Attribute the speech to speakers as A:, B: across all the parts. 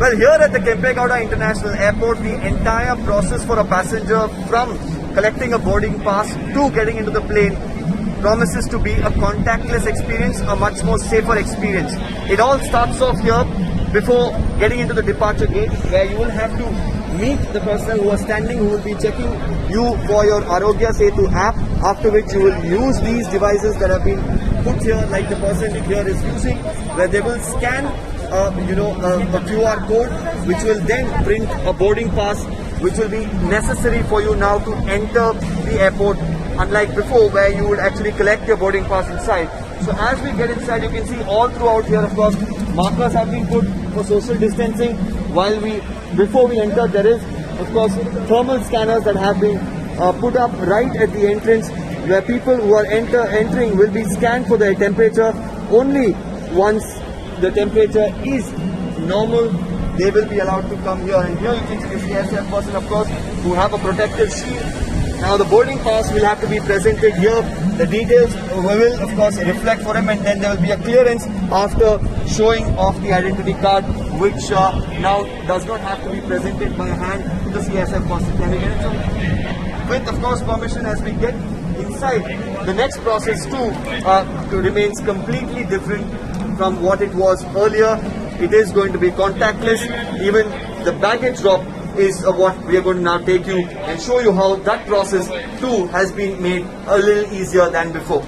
A: Well, here at the Kempegowda International Airport, the entire process for a passenger from collecting a boarding pass to getting into the plane promises to be a contactless experience, a much more safer experience. It all starts off here before getting into the departure gate, where you will have to meet the person who are standing, who will be checking you for your Arogya Setu app, after which you will use these devices that have been put here, like the person here is using, where they will scan a QR code, which will then print a boarding pass, which will be necessary for you now to enter the airport, unlike before where you would actually collect your boarding pass inside. So as we get inside, you can see all throughout here, of course, markers have been put for social distancing. Before we enter, there is, of course, thermal scanners that have been put up right at the entrance, where people who are entering will be scanned for their temperature. Only once the temperature is normal, they will be allowed to come here. And here you can see the CSF person, of course, who have a protective shield. Now the boarding pass will have to be presented here. The details will, of course, reflect for him, and then there will be a clearance after showing off the identity card, which now does not have to be presented by hand to the CSF person. Can we get it? So, with, of course, permission, as we get inside, the next process too remains completely different from what it was earlier. It is going to be contactless. Even the baggage drop is what we are going to now take you and show you how that process too has been made a little easier than before.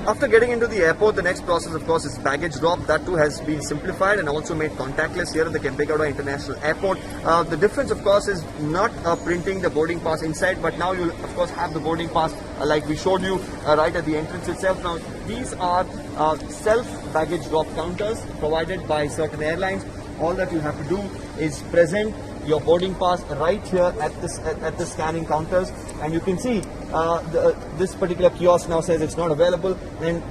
A: After getting into the airport, the next process, of course, is baggage drop. That too has been simplified and also made contactless here at the Kempegowda International Airport. The difference, of course, is not printing the boarding pass inside, but now you'll, of course, have the boarding pass like we showed you right at the entrance itself. Now, these are self-baggage drop counters provided by certain airlines. All that you have to do is present your boarding pass right here at the scanning counters, and you can see this particular kiosk now says it's not available, and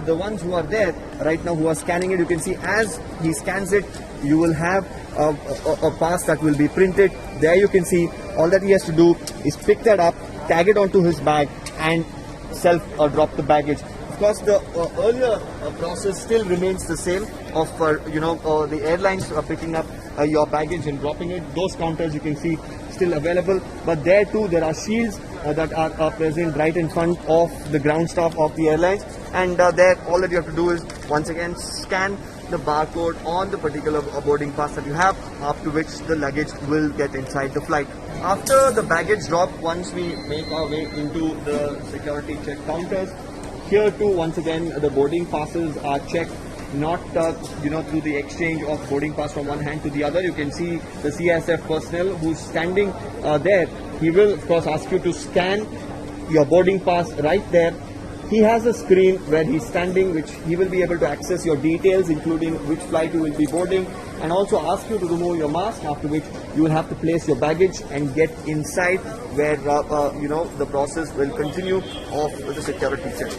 A: the ones who are there right now who are scanning it, you can see as he scans it, you will have a pass that will be printed. There you can see all that he has to do is pick that up, tag it onto his bag, and self drop the baggage. Of course, the earlier process still remains the same of the airlines picking up your baggage and dropping it. Those counters you can see still available, but there too there are shields that are present right in front of the ground staff of the airlines, and there all that you have to do is once again scan the barcode on the particular boarding pass that you have, after which the luggage will get inside the flight. After the baggage drop, once we make our way into the security check counters, here too, once again, the boarding passes are checked, not through the exchange of boarding pass from one hand to the other. You can see the CSF personnel who's standing there. He will, of course, ask you to scan your boarding pass right there. He has a screen where he's standing, which he will be able to access your details, including which flight you will be boarding, and also ask you to remove your mask, after which you will have to place your baggage and get inside, where the process will continue of the security check.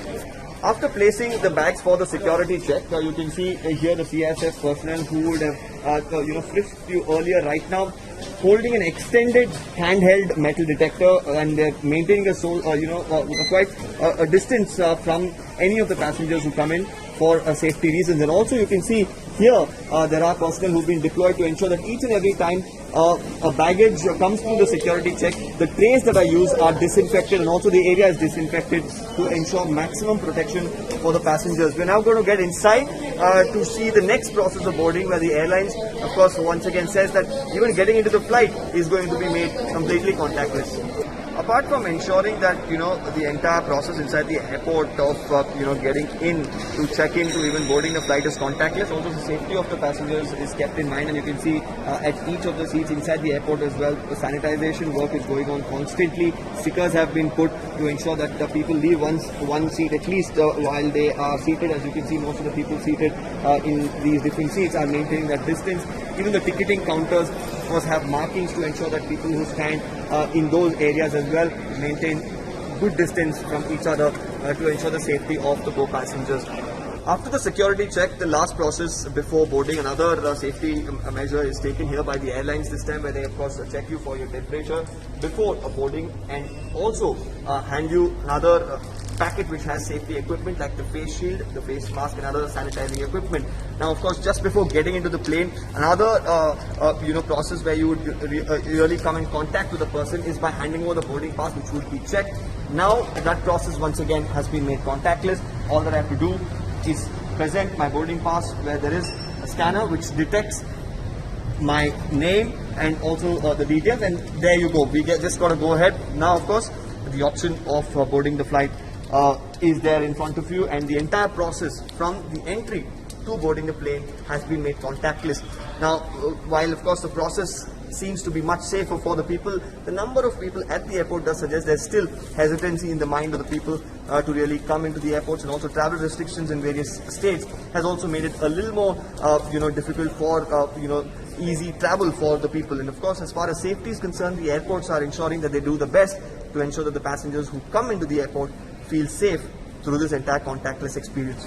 A: After placing the bags for the security check, you can see here the CSF personnel who would have frisked you earlier right now, holding an extended handheld metal detector, and they're maintaining quite a distance from any of the passengers who come in for safety reasons. And also you can see here there are personnel who've been deployed to ensure that each and every time a baggage comes through the security check, the trays that are used are disinfected, and also the area is disinfected to ensure maximum protection for the passengers. We're now going to get inside to see the next process of boarding, where the airlines, of course, once again says that even getting into the flight is going to be made completely contactless. Apart from ensuring that the entire process inside the airport of getting in to check in to even boarding the flight is contactless, also the safety of the passengers is kept in mind, and you can see at each of the seats inside the airport as well, the sanitization work is going on constantly. Stickers have been put to ensure that the people leave one seat at least while they are seated. As you can see, most of the people seated in these different seats are maintaining that distance. Even the ticketing counters, of course, have markings to ensure that people who stand in those areas as well maintain good distance from each other to ensure the safety of the co-passengers. After the security check, the last process before boarding, another safety measure is taken here by the airlines this time, where they, of course, check you for your temperature before boarding, and also hand you another packet which has safety equipment like the face shield, the face mask, and other sanitizing equipment. Now, of course, just before getting into the plane, another process where you would really come in contact with the person is by handing over the boarding pass, which would be checked. Now, that process once again has been made contactless. All that I have to do is present my boarding pass where there is a scanner which detects my name and also the details, and there you go. We just got to go ahead. Now, of course, the option of boarding the flight is there in front of you, and the entire process from the entry to boarding the plane has been made contactless. Now, while of course the process seems to be much safer for the people, the number of people at the airport does suggest there's still hesitancy in the mind of the people to really come into the airports, and also travel restrictions in various states has also made it a little more difficult for easy travel for the people. And of course, as far as safety is concerned, the airports are ensuring that they do the best to ensure that the passengers who come into the airport feel safe through this entire contactless experience.